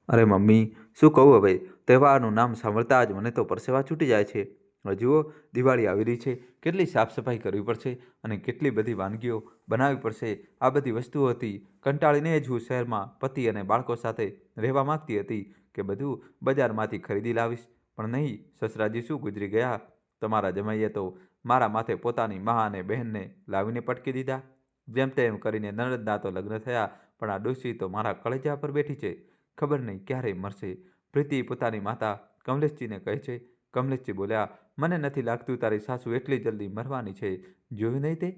અરે મમ્મી, શું કહું હવે? તહેવારનું નામ સાંભળતા જ મને તો પરસેવા છૂટી જાય છે. હવે જુઓ, દિવાળી આવી રહી છે, કેટલી સાફ સફાઈ કરવી પડશે અને કેટલી બધી વાનગીઓ બનાવવી પડશે. આ બધી વસ્તુઓથી કંટાળીને જ હું શહેરમાં પતિ અને બાળકો સાથે રહેવા માંગતી હતી કે બધું બજારમાંથી ખરીદી લાવીશ. પણ નહીં, સસરાજી શું ગુજરી ગયા. તમારા જમાઈએ તો મારા માથે પોતાની મા અને બહેનને લાવીને પટકી દીધા. જેમ તેમ કરીને નણંદના તો લગ્ન થયા, પણ આ ડોશી તો મારા કળેજા પર બેઠી છે. ખબર નહીં ક્યારે મરશે. પ્રીતિ પોતાની માતા કમલેશજીને કહે છે. કમલેશજી બોલ્યા, મને નથી લાગતું તારી સાસુ એટલી જલ્દી મરવાની છે. જોયું નહીં તે?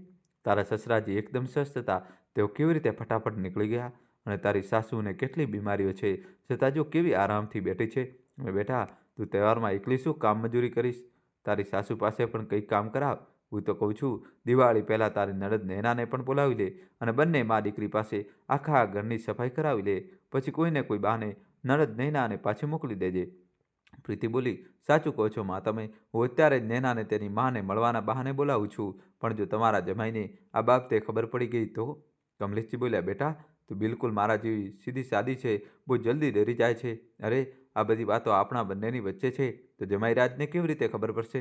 તારા સસરાજી એકદમ સ્વસ્થ હતા, તેઓ કેવી રીતે ફટાફટ નીકળી ગયા. અને તારી સાસુને કેટલી બીમારીઓ છે, છતાં જો કેવી આરામથી બેઠી છે. અને બેટા, તું તહેવારમાં એકલી શું કામ મજૂરી કરીશ? તારી સાસુ પાસે પણ કંઈક કામ કરાવ. હું તો કહું છું, દિવાળી પહેલાં તારી નણંદ નેનાને પણ બોલાવી લે અને બંને મા દીકરી પાસે આખા ઘરની સફાઈ કરાવી લે. પછી કોઈને કોઈ બહાને નણંદ નૈનાને પાછી મોકલી દેજે. પ્રીતિ બોલી, સાચું કહો છો માં તમે. હું અત્યારે જ નૈનાને તેની માને મળવાના બહાને બોલાવું છું. પણ જો તમારા જમાઈને આ બાબતે ખબર પડી ગઈ તો? કમલેશજી બોલ્યા, બેટા, તું બિલકુલ મારા જેવી સીધી સાદી છે, બહુ જલ્દી ડરી જાય છે. અરે, આ બધી વાતો આપણા બંનેની વચ્ચે છે, તો જમાઈ રાજને કેવી રીતે ખબર પડશે?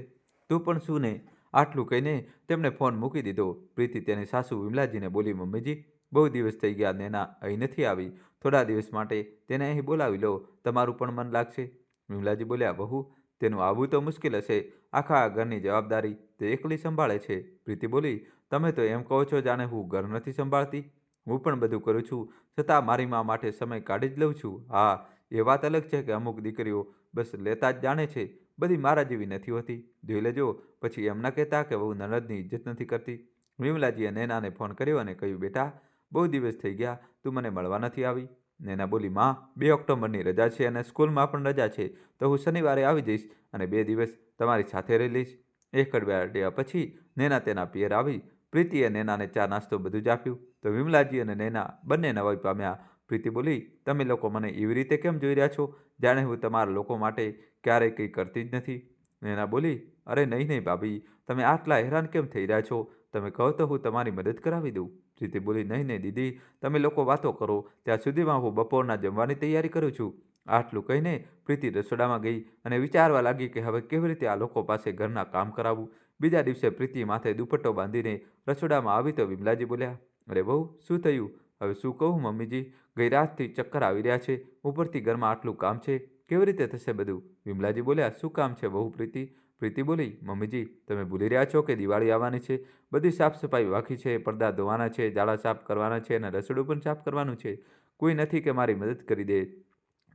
તું પણ શું ને? આટલું કહીને તેમણે ફોન મૂકી દીધો. પ્રીતિ તેની સાસુ વિમલાજીને બોલી, મમ્મીજી, બહુ દિવસ થઈ ગયા, નૈના અહીં નથી આવી. થોડા દિવસ માટે તેને અહીં બોલાવી લો, તમારું પણ મન લાગશે. વિમલાજી બોલ્યા, બહુ, તેનું આવવું તો મુશ્કેલ હશે. આખા ઘરની જવાબદારી તે એકલી સંભાળે છે. પ્રીતિ બોલી, તમે તો એમ કહો છો જાણે હું ઘર નથી સંભાળતી. હું પણ બધું કરું છું, છતાં મારી મા માટે સમય કાઢી જ લઉં છું. હા, એ વાત અલગ છે કે અમુક દીકરીઓ બસ લેતા જ જાણે છે, બધી મારા જેવી નથી હોતી. જોઈ લેજો, પછી એમ ન કહેતા કે બહુ નણંદની ઇજ્જત નથી કરતી. વિમલાજીએ નૈનાને ફોન કર્યો અને કહ્યું, બેટા, બહુ દિવસ થઈ ગયા, તું મને મળવા નથી આવી. નૈના બોલી, માં, 2 ઓક્ટોબરની રજા છે અને સ્કૂલમાં પણ રજા છે, તો હું શનિવારે આવી જઈશ અને 2 દિવસ તમારી સાથે રહી લઈશ. એક અઠવાડિયા પછી નૈના તેના પિયર આવી. પ્રીતિએ નૈનાને ચા નાસ્તો બધું જ આપ્યું. તો વિમલાજી અને નૈના બંને નવાઈ પામ્યા. પ્રીતિ બોલી, તમે લોકો મને એવી રીતે કેમ જોઈ રહ્યા છો, જાણે હું તમારા લોકો માટે ક્યારેય કંઈ કરતી જ નથી. નૈના બોલી, અરે નહીં નહીં ભાભી, તમે આટલા હેરાન કેમ થઈ રહ્યા છો? તમે કહો તો હું તમારી મદદ કરાવી દઉં. પ્રીતિ બોલી, નહીં નહીં દીદી, તમે લોકો વાતો કરો, ત્યાં સુધીમાં હું બપોરના જમવાની તૈયારી કરું છું. આટલું કહીને પ્રીતિ રસોડામાં ગઈ અને વિચારવા લાગી કે હવે કેવી રીતે આ લોકો પાસે ઘરના કામ કરાવવું. બીજા દિવસે પ્રીતિ માથે દુપટ્ટો બાંધીને રસોડામાં આવી તો વિમલાજી બોલ્યા, અરે બહુ, શું થયું? હવે શું કહું મમ્મીજી, ગઈ રાતથી ચક્કર આવી રહ્યા છે, ઉપરથી ઘરમાં આટલું કામ છે, કેવી રીતે થશે બધું? વિમલાજી બોલ્યા, શું કામ છે બહુ પ્રીતિ? પ્રીતિ બોલી, મમ્મીજી, તમે ભૂલી રહ્યા છો કે દિવાળી આવવાની છે, બધી સાફ સફાઈ બાકી છે, પડદા ધોવાના છે, ઝાડા સાફ કરવાના છે અને રસોડું પણ સાફ કરવાનું છે. કોઈ નથી કે મારી મદદ કરી દે.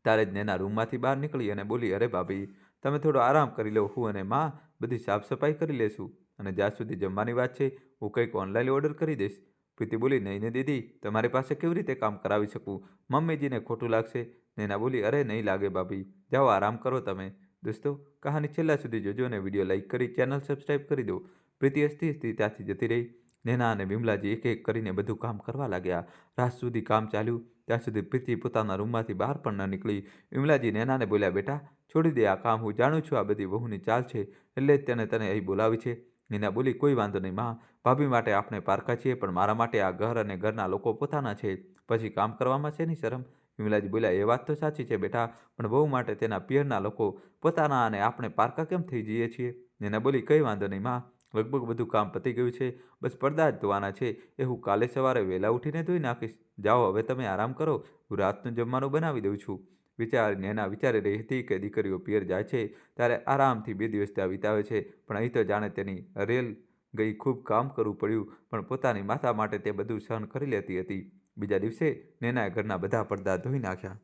ત્યારે જ નૈના રૂમમાંથી બહાર નીકળી અને બોલી, અરે ભાભી, તમે થોડો આરામ કરી લો, હું અને માં બધી સાફ સફાઈ કરી લેશું. અને જ્યાં સુધી જમવાની વાત છે, હું કંઈક ઓનલાઈન ઓર્ડર કરી દઈશ. પ્રીતિ બોલી, નહીં ને દીદી, તમારી પાસે કેવી રીતે કામ કરાવી શકું? મમ્મીજીને ખોટું લાગશે. નૈના બોલી, અરે નહીં લાગે ભાભી, જાઓ આરામ કરો તમે. દોસ્તો, કહાની છેલ્લા સુધી જોજો અને વિડીયો લાઈક કરી ચેનલ સબસ્ક્રાઈબ કરી દો. પ્રીતિ હસતી હસતી ત્યાંથી જતી રહી. નૈના અને વિમલાજી એક એક કરીને બધું કામ કરવા લાગ્યા. રાત સુધી કામ ચાલ્યું. ત્યાં સુધી પ્રીતિ પોતાના રૂમમાંથી બહાર પણ ન નીકળી. વિમલાજી નૈનાને બોલ્યા, બેટા, છોડી દે આ કામ, હું જાણું છું આ બધી વહુની ચાલ છે, એટલે જ તને અહીં બોલાવી છે. નૈના બોલી, કોઈ વાંધો નહીં માં, ભાભી માટે આપણે પારકા છીએ, પણ મારા માટે આ ઘર અને ઘરના લોકો પોતાના છે, પછી કામ કરવામાં શેની શરમ? વિમલાજી બોલ્યા, એ વાત તો સાચી છે બેટા, પણ વહુ માટે તેના પિયરના લોકો પોતાના અને આપણે પારકા કેમ થઈ જઈએ છીએ? નૈના બોલી, કંઈ વાંધો નહીં માં, લગભગ બધું કામ પતી ગયું છે, બસ પડદા જ ધોવાના છે, એ હું કાલે સવારે વહેલા ઉઠીને ધોઈ નાખીશ. જાઓ હવે તમે આરામ કરો, હું રાતનું જમવાનું બનાવી દઉં છું. નૈના વિચારી રહી હતી કે દીકરીઓ પિયર જાય છે ત્યારે આરામથી 2 દિવસ ત્યાં વિતાવે છે, પણ અહીં તો જાણે તેની રેલ ગઈ, ખૂબ કામ કરવું પડ્યું, પણ પોતાની માતા માટે તે બધું સહન કરી લેતી હતી. બીજા દિવસે નૈનાએ ઘરના બધા પડદા ધોઈ નાખ્યા.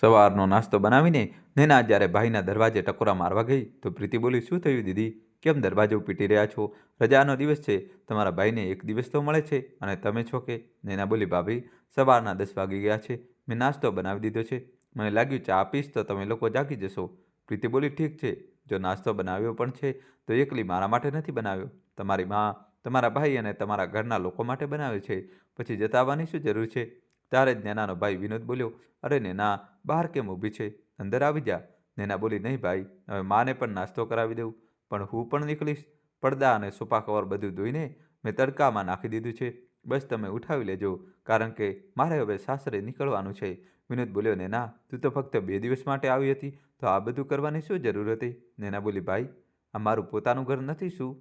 સવારનો નાસ્તો બનાવીને નૈના જ્યારે ભાઈના દરવાજે ટકોરા મારવા ગઈ તો પ્રીતિ બોલી, શું થયું દીદી, કેમ દરવાજો પીટી રહ્યા છો? રજાનો દિવસ છે, તમારા ભાઈને 1 દિવસ તો મળે છે અને તમે છો કે? નૈના બોલી, ભાભી, સવારના 10 વાગી ગયા છે, મેં નાસ્તો બનાવી દીધો છે, મને લાગ્યું ચા આપીશ તો તમે લોકો જાગી જશો. પ્રીતિ બોલી, ઠીક છે, જો નાસ્તો બનાવ્યો પણ છે તો એકલી મારા માટે નથી બનાવ્યો, તમારી મા, તમારા ભાઈ અને તમારા ઘરના લોકો માટે બનાવ્યો છે, પછી જતાવવાની શું જરૂર છે? ત્યારે જ નૈનાનો ભાઈ વિનોદ બોલ્યો, અરે નૈના, બહાર કેમ ઊભી છે, અંદર આવી જા. નૈના બોલી, નહીં ભાઈ, હવે માને પણ નાસ્તો કરાવી દઉં, પણ હું પણ નીકળીશ. પડદા અને સોફા કવર બધું ધોઈને મેં તડકામાં નાખી દીધું છે, બસ તમે ઉઠાવી લેજો, કારણ કે મારે હવે સાસરે નીકળવાનું છે. વિનોદ બોલ્યો, નેના તું તો ફક્ત 2 દિવસ માટે આવી હતી, તો આ બધું કરવાની શું જરૂર હતી? નેના બોલી, ભાઈ આ મારું પોતાનું ઘર નથી શું?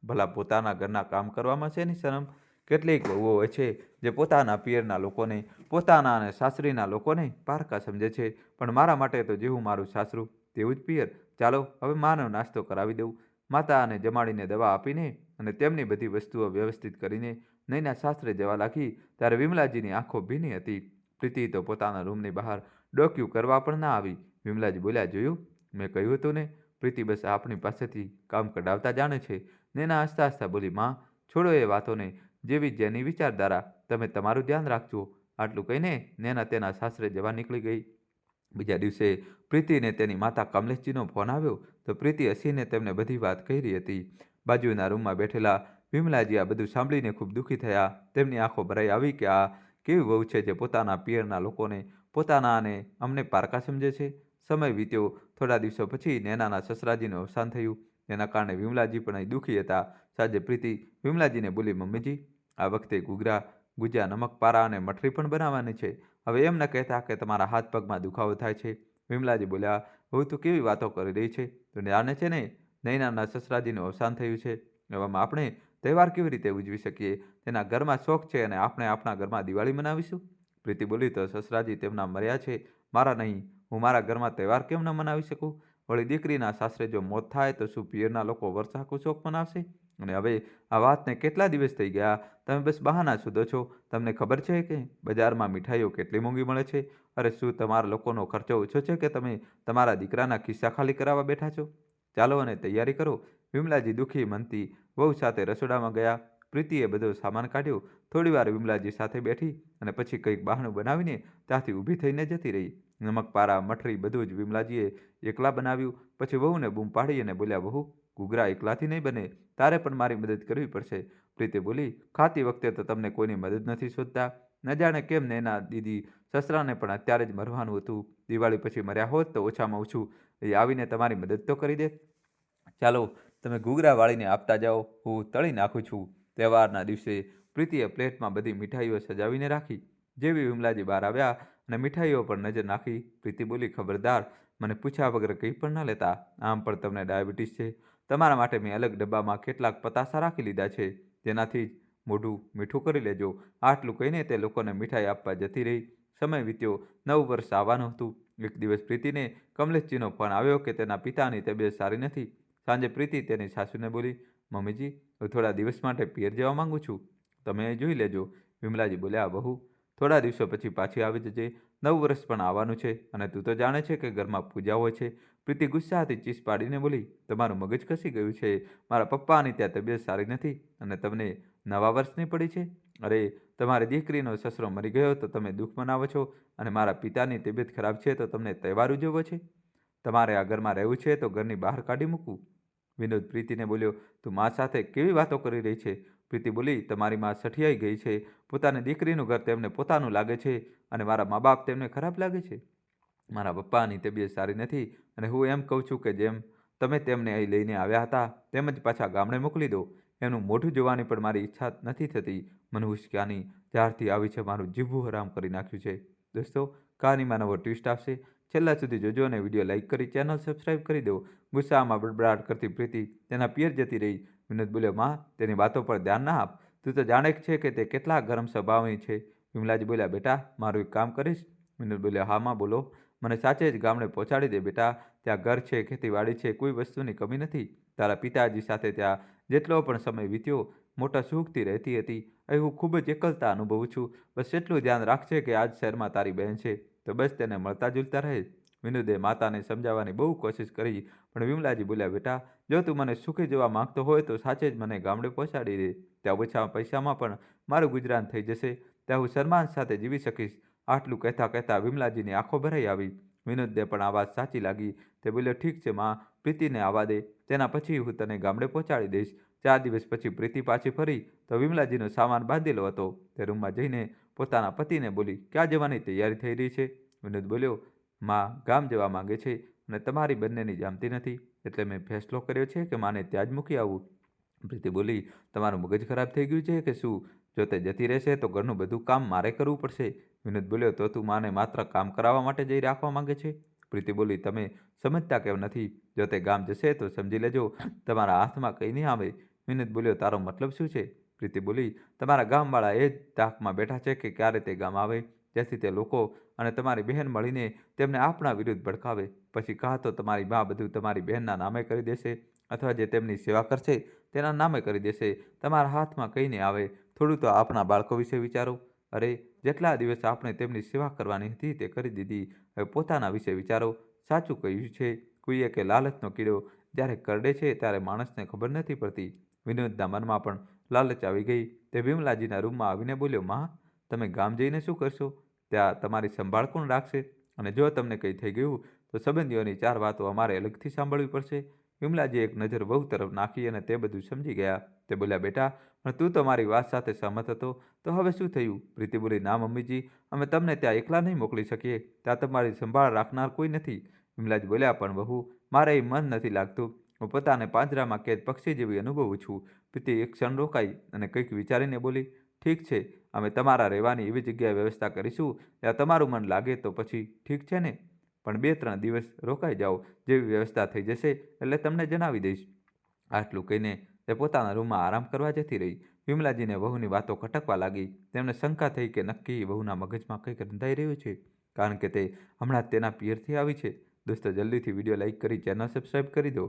ભલા પોતાના ઘરના કામ કરવામાં છે ની શરમ? કેટલીક વહુઓ હોય છે જે પોતાના પિયરના લોકોને, પોતાના અને સાસરીના લોકોને પારકા સમજે છે, પણ મારા માટે તો જેવું મારું સાસરું તેવું જ પિયર. ચાલો હવે માનો નાસ્તો કરાવી દઉં. માતાને જમાડીને દવા આપીને અને તેમની બધી વસ્તુઓ વ્યવસ્થિત કરીને નૈના સાસરે જવા લાગી ત્યારે વિમલાજીની આંખો ભીની હતી. પ્રીતિ તો પોતાના રૂમની બહાર ડોક્યું કરવા પણ ના આવી. વિમલાજી બોલ્યા, જોયું મેં કહ્યું હતું ને, પ્રીતિ બસ આપણી પાસેથી કામ કઢાવતા જાણે છે. નૈના હસતા હસતા બોલી, માં છોડો એ વાતોને, જેવી જેની વિચારધારા, તમે તમારું ધ્યાન રાખજો. આટલું કહીને નૈના તેના સાસરે જવા નીકળી ગઈ. બીજા દિવસે પ્રીતિને તેની માતા કમલેશજીનો ફોન આવ્યો તો પ્રીતિ હસીને તેમને બધી વાત કહી રહી હતી. બાજુના રૂમમાં બેઠેલા વિમલાજી આ બધું સાંભળીને ખૂબ દુઃખી થયા. તેમની આંખો ભરાઈ આવી કે આ કેવી વહુ છે જે પોતાના પિયરના લોકોને, પોતાના અને અમને પારકા સમજે છે. સમય વીત્યો. થોડા દિવસો પછી નૈનાના સસરાજીનું અવસાન થયું. એના કારણે વિમલાજી પણ અહીં દુઃખી હતા. સાંજે પ્રીતિ વિમલાજીને બોલી, મમ્મીજી આ વખતે ઘૂઘરા, ગુજિયા, નમક પારા અને મઠરી પણ બનાવવાની છે. હવે એમ ન કહેતા કે તમારા હાથ પગમાં દુખાવો થાય છે. વિમલાજી બોલ્યા, હવે તું કેવી વાતો કરી રહી છે? તું જાણે છે ને નૈનાના સસરાજીનું અવસાન થયું છે. એવામાં આપણે તહેવાર કેવી રીતે ઉજવી શકીએ? તેના ઘરમાં શોખ છે અને આપણે આપણા ઘરમાં દિવાળી મનાવીશું? પ્રીતિ બોલી, તો સસરાજી તેમના મર્યા છે, મારા નહીં. હું મારા ઘરમાં તહેવાર કેમ ન મનાવી શકું? વળી દીકરીના સાસરે જો મોત થાય તો શું પિયરના લોકો વર્ષ આખું શોક મનાવશે? અને હવે આ વાતને કેટલા દિવસ થઈ ગયા, તમે બસ બહાના શોધો છો. તમને ખબર છે કે બજારમાં મીઠાઈઓ કેટલી મોંઘી મળે છે? અરે શું તમારા લોકોનો ખર્ચો ઓછો છે કે તમે તમારા દીકરાના ખિસ્સા ખાલી કરાવવા બેઠા છો? ચાલો અને તૈયારી કરો. વિમલાજી દુઃખી મનથી વહુ સાથે રસોડામાં ગયા. પ્રીતિએ બધો સામાન કાઢ્યો. થોડીવાર વિમલાજી સાથે બેઠી અને પછી કંઈક બહાનું બનાવીને ત્યાંથી ઊભી થઈને જતી રહી. નમક પારા, મઠરી બધું જ વિમલાજીએ એકલા બનાવ્યું. પછી વહુને બૂમ પાડી અને બોલ્યા, વહુ ઘૂઘરા એકલાથી નહીં બને, તારે પણ મારી મદદ કરવી પડશે. પ્રીતિ બોલી, ખાતી વખતે તો તમને કોઈની મદદ નથી શોધતા. ન જાણે કેમ નૈના દીદી સસરાને પણ અત્યારે જ મરવાનું હતું. દિવાળી પછી મર્યા હોત તો ઓછામાં ઓછું એ આવીને તમારી મદદ તો કરી દે. ચાલો તમે ઘૂઘરા વાળીને આપતા જાઓ, હું તળી નાખું છું. તહેવારના દિવસે પ્રીતિએ પ્લેટમાં બધી મીઠાઈઓ સજાવીને રાખી. જેવી વિમલાજી બહાર આવ્યા અને મીઠાઈઓ પર નજર નાખી, પ્રીતિ બોલી, ખબરદાર મને પૂછ્યા વગર કંઈ પણ ન લેતા. આમ પણ તમને ડાયાબિટીસ છે. તમારા માટે મેં અલગ ડબ્બામાં કેટલાક પતાસા રાખી લીધા છે, તેનાથી જ મોઢું મીઠું કરી લેજો. આટલું કહીને તે લોકોને મીઠાઈ આપવા જતી રહી. સમય વીત્યો. નવું વર્ષ આવવાનું હતું. એક દિવસ પ્રીતિને કમલેશજીનો ફોન આવ્યો કે તેના પિતાની તબિયત સારી નથી. સાંજે પ્રીતિ તેની સાસુને બોલી, મમ્મીજી હું થોડા દિવસ માટે પિયર જવા માંગુ છું, તમે જોઈ લેજો. વિમલાજી બોલ્યા, વહુ થોડા દિવસો પછી પાછી આવી જજે. નવું વર્ષ પણ આવવાનું છે અને તું તો જાણે છે કે ઘરમાં પૂજા હોય છે. પ્રીતિ ગુસ્સાથી ચીસ પાડીને બોલી, તમારું મગજ ખસી ગયું છે. મારા પપ્પાની ત્યાં તબિયત સારી નથી અને તમને નવા વર્ષની પડી છે? અરે તમારી દીકરીનો સસરો મરી ગયો તો તમે દુઃખ મનાવો છો અને મારા પિતાની તબિયત ખરાબ છે તો તમને તહેવાર ઉજવવો છે? તમારે આ ઘરમાં રહેવું છે તો ઘરની બહાર કાઢી મૂકવું. વિનોદ પ્રીતિને બોલ્યો, તું મા સાથે કેવી વાતો કરી રહી છે? પ્રીતિ બોલી, તમારી મા સઠિયાઈ ગઈ છે. પોતાની દીકરીનું ઘર તેમને પોતાનું લાગે છે અને મારા મા બાપ તેમને ખરાબ લાગે છે. મારા પપ્પાની તબિયત સારી નથી અને હું એમ કહું છું કે જેમ તમે તેમને અહીં લઈને આવ્યા હતા તેમ જ પાછા ગામડે મોકલી દો. એમનું મોઢું જોવાની પણ મારી ઈચ્છા નથી થતી. મનહુસક્યાની જ્યારથી આવી છે મારું જીભું હરામ કરી નાખ્યું છે. દોસ્તો, કહાનીમાં નવો ટ્વિસ્ટ આવશે. છેલ્લા સુધી જોજો અને વિડીયો લાઇક કરી ચેનલ સબસ્ક્રાઇબ કરી દો. ગુસ્સામાં બડબડાટ કરતી પ્રીતિ તેના પિયર જતી રહી. વિનોદ બોલ્યો, માં તેની વાતો પર ધ્યાન ના આપ. તું તો જાણે છે કે તે કેટલા ગરમ સ્વભાવની છે. વિમલાજી બોલ્યા, બેટા મારું એક કામ કરીશ? વિનોદ બોલ્યા, હા માં બોલો. મને સાચે જ ગામડે પહોંચાડી દે બેટા. ત્યાં ઘર છે, ખેતીવાડી છે, કોઈ વસ્તુની કમી નથી. તારા પિતાજી સાથે ત્યાં જેટલો પણ સમય વીત્યો મોટા સુખથી રહેતી હતી. અહીં હું ખૂબ જ એકલતા અનુભવું છું. બસ એટલું ધ્યાન રાખજે કે આજ શહેરમાં તારી બહેન છે તો બસ તેને મળતા જુલતા રહે. વિનોદે માતાને સમજાવવાની બહુ કોશિશ કરી પણ વિમલાજી બોલ્યા, બેટા જો તું મને સુખી જોવા માંગતો હોય તો સાચે જ મને ગામડે પહોંચાડી દે. ત્યાં ઓછા પૈસામાં પણ મારું ગુજરાન થઈ જશે. ત્યાં હું સન્માન સાથે જીવી શકીશ. આટલું કહેતા કહેતા વિમલાજીની આંખો ભરાઈ આવી. વિનોદને પણ આ વાત સાચી લાગી. તે બોલ્યો, ઠીક છે માં, પ્રીતિને આવવા દે. તેના પછી હું તને ગામડે પહોંચાડી દઈશ. 4 દિવસ પછી પ્રીતિ પાછી ફરી તો વિમલાજીનો સામાન બાંધેલો હતો. તે રૂમમાં જઈને પોતાના પતિને બોલી, ક્યાં જવાની તૈયારી થઈ રહી છે? વિનોદ બોલ્યો, માં ગામ જવા માંગે છે અને તમારી બંનેની જામતી નથી, એટલે મેં ફેસલો કર્યો છે કે માને ત્યાં જ મૂકી આવું. પ્રીતિ બોલી, તમારું મગજ ખરાબ થઈ ગયું છે કે શું? જો તે જતી રહેશે તો ઘરનું બધું કામ મારે કરવું પડશે. વિનોદ બોલ્યો, તો તું માને માત્ર કામ કરાવવા માટે જઈ રાખવા માંગે છે? પ્રીતિ બોલી, તમે સમજતા કેમ નથી? જો તે ગામ જશે તો સમજી લેજો તમારા હાથમાં કંઈ નહીં આવે. વિનોદ બોલ્યો, તારો મતલબ શું છે? પ્રીતિ બોલી, તમારા ગામવાળા એ જ તાકમાં બેઠા છે કે ક્યારે તે ગામ આવે, જેથી તે લોકો અને તમારી બહેન મળીને તેમને આપણા વિરુદ્ધ ભડકાવે. પછી કાં તો તમારી બા બધું તમારી બહેનના નામે કરી દેશે, અથવા જે તેમની સેવા કરશે તેના નામે કરી દેશે. તમારા હાથમાં કંઈ નહીં આવે. થોડું તો આપણા બાળકો વિશે વિચારો. અરે, જેટલા દિવસ આપણે તેમની સેવા કરવાની હતી તે કરી દીધી, હવે પોતાના વિશે વિચારો. સાચું કહ્યું છે કોઈએ કે લાલચનો કીડો જ્યારે કરડે છે ત્યારે માણસને ખબર નથી પડતી. વિનોદના મનમાં પણ લાલચ આવી ગઈ. તે વિમલાજીના રૂમમાં આવીને બોલ્યો, માં, તમે ગામ જઈને શું કરશો? ત્યાં તમારી સંભાળ કોણ રાખશે? અને જો તમને કંઈ થઈ ગયું તો સંબંધીઓની 4 વાતો અમારે અલગથી સાંભળવી પડશે. વિમલાજી એક નજર વહુ તરફ નાખી અને તે બધું સમજી ગયા. તે બોલ્યા, બેટા, પણ તું તો મારી વાત સાથે સહમત હતો, તો હવે શું થયું? પ્રીતિ બોલી, ના મમ્મીજી, અમે તમને ત્યાં એકલા નહીં મોકલી શકીએ. ત્યાં તમારી સંભાળ રાખનાર કોઈ નથી. વિમલાજી બોલ્યા, પણ બહુ, મારે એ મન નથી લાગતું. હું પોતાને પાંજરામાં કેદ પક્ષી જેવી અનુભવું છું. પ્રીતિ એક ક્ષણ રોકાઈ અને કંઈક વિચારીને બોલી, ઠીક છે, અમે તમારા રહેવાની એવી જગ્યાએ વ્યવસ્થા કરીશું ત્યાં તમારું મન લાગે તો પછી ઠીક છે ને? પણ 2-3 દિવસ રોકાઈ જાઓ. જેવી વ્યવસ્થા થઈ જશે એટલે તમને જણાવી દઈશ. આટલું કહીને તે પોતાના રૂમમાં આરામ કરવા જતી રહી. વિમલાજીને વહુની વાતો ખટકવા લાગી. તેમને શંકા થઈ કે નક્કી વહુના મગજમાં કંઈક રંધાઈ રહ્યું છે, કારણ કે તે હમણાં જ તેના પિયરથી આવી છે. દોસ્તો, જલ્દીથી વિડીયો લાઈક કરી ચેનલ સબસ્ક્રાઈબ કરી દો.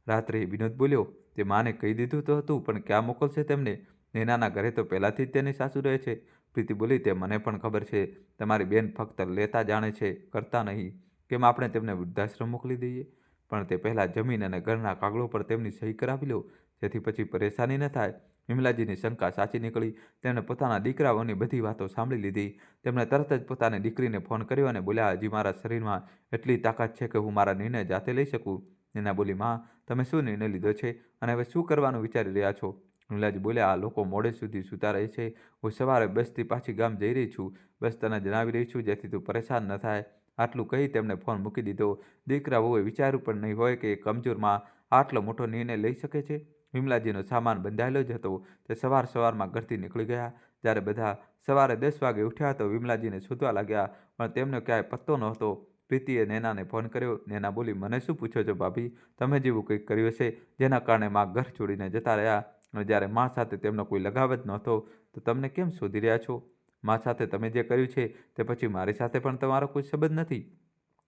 રાત્રે વિનોદ બોલ્યો, તે માને કહી દીધું તો હતું, પણ ક્યાં મોકલશે તેમને? નેનાના ઘરે તો પહેલાંથી જ તેની સાસુ રહે છે. પ્રીતિ બોલી, તે મને પણ ખબર છે. તમારી બેન ફક્ત લેતા જાણે છે, કરતા નહીં. કેમ આપણે તેમને વૃદ્ધાશ્રમ મોકલી દઈએ? પણ તે પહેલાં જમીન અને ઘરના કાગળો પર તેમની સહી કરાવી લો, જેથી પછી પરેશાની ન થાય. વિમલાજીની શંકા સાચી નીકળી. તેમણે પોતાના દીકરાઓની બધી વાતો સાંભળી લીધી. તેમણે તરત જ પોતાની દીકરીને ફોન કર્યો અને બોલ્યા, હજી મારા શરીરમાં એટલી તાકાત છે કે હું મારા નિર્ણય જાતે લઈ શકું. નેના બોલી, માં, તમે શું નિર્ણય લીધો છે અને હવે શું કરવાનું વિચારી રહ્યા છો? વિમલાજી બોલ્યા, આ લોકો મોડે સુધી સૂતા રહે છે. હું સવારે બસથી પાછી ગામ જઈ રહી છું. બસ તને જણાવી રહી છું જેથી તું પરેશાન ન થાય. આટલું કહી તેમણે ફોન મૂકી દીધો. દીકરા વહુએ વિચાર્યું પણ નહીં હોય કે કમજોરમાં આટલો મોટો નિર્ણય લઈ શકે છે. વિમલાજીનો સામાન બંધાયેલો જ હતો. તે સવારમાં ઘરથી નીકળી ગયા. જ્યારે બધા સવારે 10 વાગે ઉઠ્યા તો વિમલાજીને શોધવા લાગ્યા, પણ તેમનો ક્યાંય પત્તો નહોતો. પ્રીતિએ નેનાને ફોન કર્યો. નેના બોલી, મને શું પૂછો છો ભાભી? તમે જેવું કંઈક કર્યું હશે જેના કારણે માં ઘર છોડીને જતા રહ્યા, અને જ્યારે માં સાથે તેમનો કોઈ લગાવ જ નહોતો તો તમને કેમ શોધી રહ્યા છો? માં સાથે તમે જે કર્યું છે તે પછી મારી સાથે પણ તમારો કોઈ સંબંધ નથી.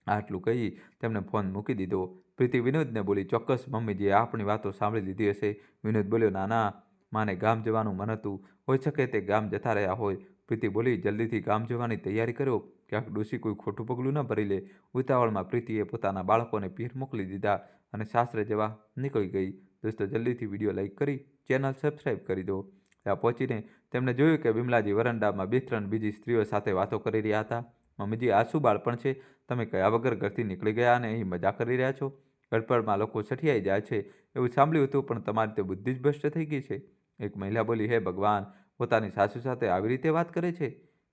આટલું કહી તેમણે ફોન મૂકી દીધો. પ્રીતિ વિનોદને બોલી, ચોક્કસ મમ્મીજીએ આપણી વાતો સાંભળી લીધી હશે. વિનોદ બોલ્યો, ના ના, માને ગામ જવાનું મન હતું, હોઈ શકે તે ગામ જતા રહ્યા હોય. પ્રીતિ બોલી, જલ્દીથી ગામ જવાની તૈયારી કરો, ક્યાંક ડોશી કોઈ ખોટું પગલું ન ભરી લે. ઉતાવળમાં પ્રીતિએ પોતાના બાળકોને પિયર મોકલી દીધા અને સાસરે જવા નીકળી ગઈ. દોસ્તો, જલ્દીથી વિડીયો લાઈક કરી ચેનલ સબસ્ક્રાઈબ કરી દો. ત્યાં પહોંચીને તેમણે જોયું કે વિમલાજી વરંડામાં 2-3 બીજી સ્ત્રીઓ સાથે વાતો કરી રહ્યા હતા. મમ્મીજી, આ શું બાળપણ છે? તમે કયા વગર ઘરથી નીકળી ગયા અને અહીં મજા કરી રહ્યા છો? ગડપડમાં લોકો સઠિયાઈ જાય છે એવું સાંભળ્યું હતું, પણ તમારી તો બુદ્ધિ જ ભ્રષ્ટ થઈ ગઈ છે. એક મહિલા બોલી, હે ભગવાન, પોતાની સાસુ સાથે આવી રીતે વાત કરે છે.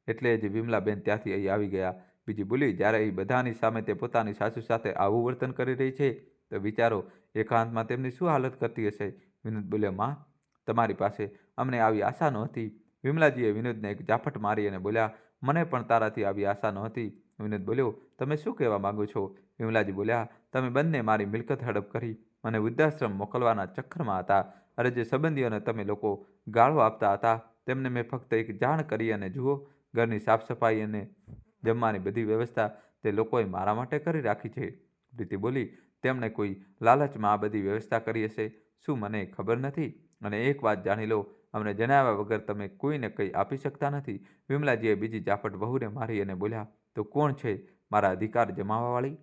એટલે જ વિમલાબેન ત્યાંથી અહીં આવી ગયા. બીજી બોલી, જ્યારે અહીં બધાની સામે તે પોતાની સાસુ સાથે આવું વર્તન કરી રહી છે તો વિચારો એકાંતમાં તેમની શું હાલત કરતી હશે? વિનોદ બોલ્યો, માં, તમારી પાસે અમને આવી આશા નહોતી. વિમલાજીએ વિનોદને એક ઝાપટ મારી અને બોલ્યા, મને પણ તારાથી આવી આશા નહોતી. વિનોદ બોલ્યો, તમે શું કહેવા માંગો છો? વિમલાજી બોલ્યા, તમે બંને મારી મિલકત હડપ કરી મને વૃદ્ધાશ્રમ મોકલવાના ચક્કરમાં હતા. અરે, જે સંબંધીઓને તમે લોકો ગાળો આપતા હતા તેમને મેં ફક્ત એક જાણ કરી, અને જુઓ, ઘરની સાફ સફાઈ અને જમવાની બધી વ્યવસ્થા તે લોકોએ મારા માટે કરી રાખી છે. પ્રીતિ બોલી, તેમણે કોઈ લાલચમાં આ બધી વ્યવસ્થા કરી હશે. શું મને ખબર નથી? અને એક વાત જાણી લો, અમને જણાવ્યા વગર તમે કોઈને કંઈ આપી શકતા નથી. વિમલાજીએ બીજી ઝાપટ વહુને મારી અને બોલ્યા, તો કોણ છે મારા અધિકાર જમાવવાવાળી?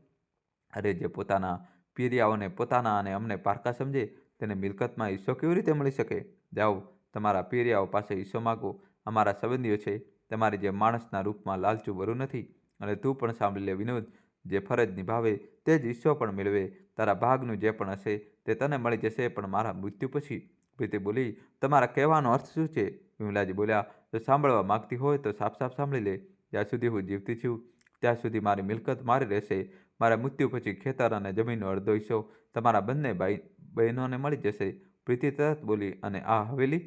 અરે, જે પોતાના પીરિયાઓને પોતાના અને અમને પારકા સમજે તેને મિલકતમાં હિસ્સો કેવી રીતે મળી શકે? જાઓ, તમારા પીરિયાઓ પાસે હિસ્સો માગો. અમારા સંબંધીઓ છે, તમારી જે માણસના રૂપમાં લાલચું વરુ નથી. અને તું પણ સાંભળી લે વિનોદ, જે ફરજ નિભાવે તે જ હિસ્સો પણ મેળવે. તારા ભાગનું જે પણ હશે તે તને મળી જશે, પણ મારા મૃત્યુ પછી. પ્રીતિ બોલી, તમારા કહેવાનો અર્થ શું છે? વિમલાજી બોલ્યા, જો સાંભળવા માગતી હોય તો સાફ સાફ સાંભળી લે. જ્યાં સુધી હું જીવતી છું ત્યાં સુધી મારી મિલકત મારી રહેશે. મારા મૃત્યુ પછી ખેતર અને જમીનનો અડધો હિસ્સો તમારા બંને બહેનોને મળી જશે. પ્રીતિ તરત બોલી, અને આ હવેલી?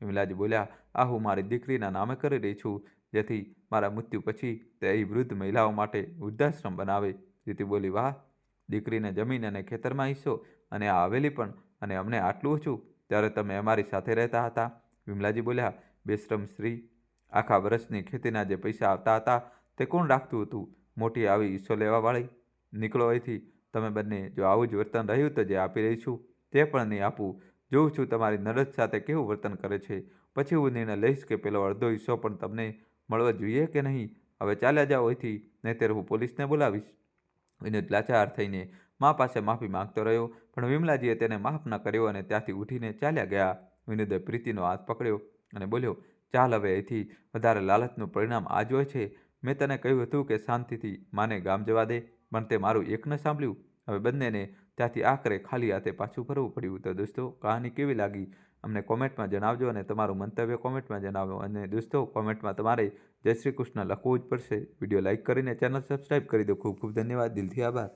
વિમલાજી બોલ્યા, આ હું મારી દીકરીના નામે કરી રહી છું. જેથી મારા મૃત્યુ પછી તે અહીં વૃદ્ધ મહિલાઓ માટે વૃદ્ધાશ્રમ બનાવે. જીતુ બોલી, વાહ, દીકરીને જમીન અને ખેતરમાં હિસ્સો અને આ હવેલી પણ, અને અમને આટલું ઓછું, ત્યારે તમે અમારી સાથે રહેતા હતા. વિમલાજી બોલ્યા, બેશરમ સ્ત્રી, આખા વર્ષની ખેતીના જે પૈસા આવતા હતા તે કોણ રાખતું હતું? મોટી આવી હિસ્સો લેવાવાળી. નીકળો અહીંથી તમે બંને. જો આવું જ વર્તન રહ્યું તો જે આપી રહી છું તે પણ નહીં આપું. જોઉં છું તમારી નરદ સાથે કેવું વર્તન કરે છે. પછી હું નિર્ણય લઈશ કે પેલો અડધો હિસ્સો પણ તમને મળવો જોઈએ કે નહીં. હવે ચાલ્યા જાઓ અહીંથી, નહીંતર હું પોલીસને બોલાવીશ. વિનોદ લાચાર થઈને મા પાસે માફી માંગતો રહ્યો, પણ વિમલાજીએ તેને માફ ન કર્યો અને ત્યાંથી ઉઠીને ચાલ્યા ગયા. વિનોદે પ્રીતિનો હાથ પકડ્યો અને બોલ્યો, ચાલ હવે અહીંથી. વધારે લાલચનું પરિણામ આ જ હોય છે. મેં તને કહ્યું હતું કે શાંતિથી માને ગામ જવા દે, પણ તે મારું એક ન સાંભળ્યું. હવે બંનેને ત્યાંથી આખરે ખાલી હાથે પાછું ફરવું પડ્યું. તો દોસ્તો, કહાની કેવી લાગી અમને કોમેન્ટમાં જણાવજો, અને તમારું મંતવ્ય કોમેન્ટમાં જણાવો. અને દોસ્તો, કોમેન્ટમાં તમારે જય શ્રી કૃષ્ણ લખવું જ પડશે. વિડીયો લાઇક કરીને ચેનલ સબસ્ક્રાઈબ કરી દો. ખૂબ ખૂબ ધન્યવાદ. દિલથી આભાર.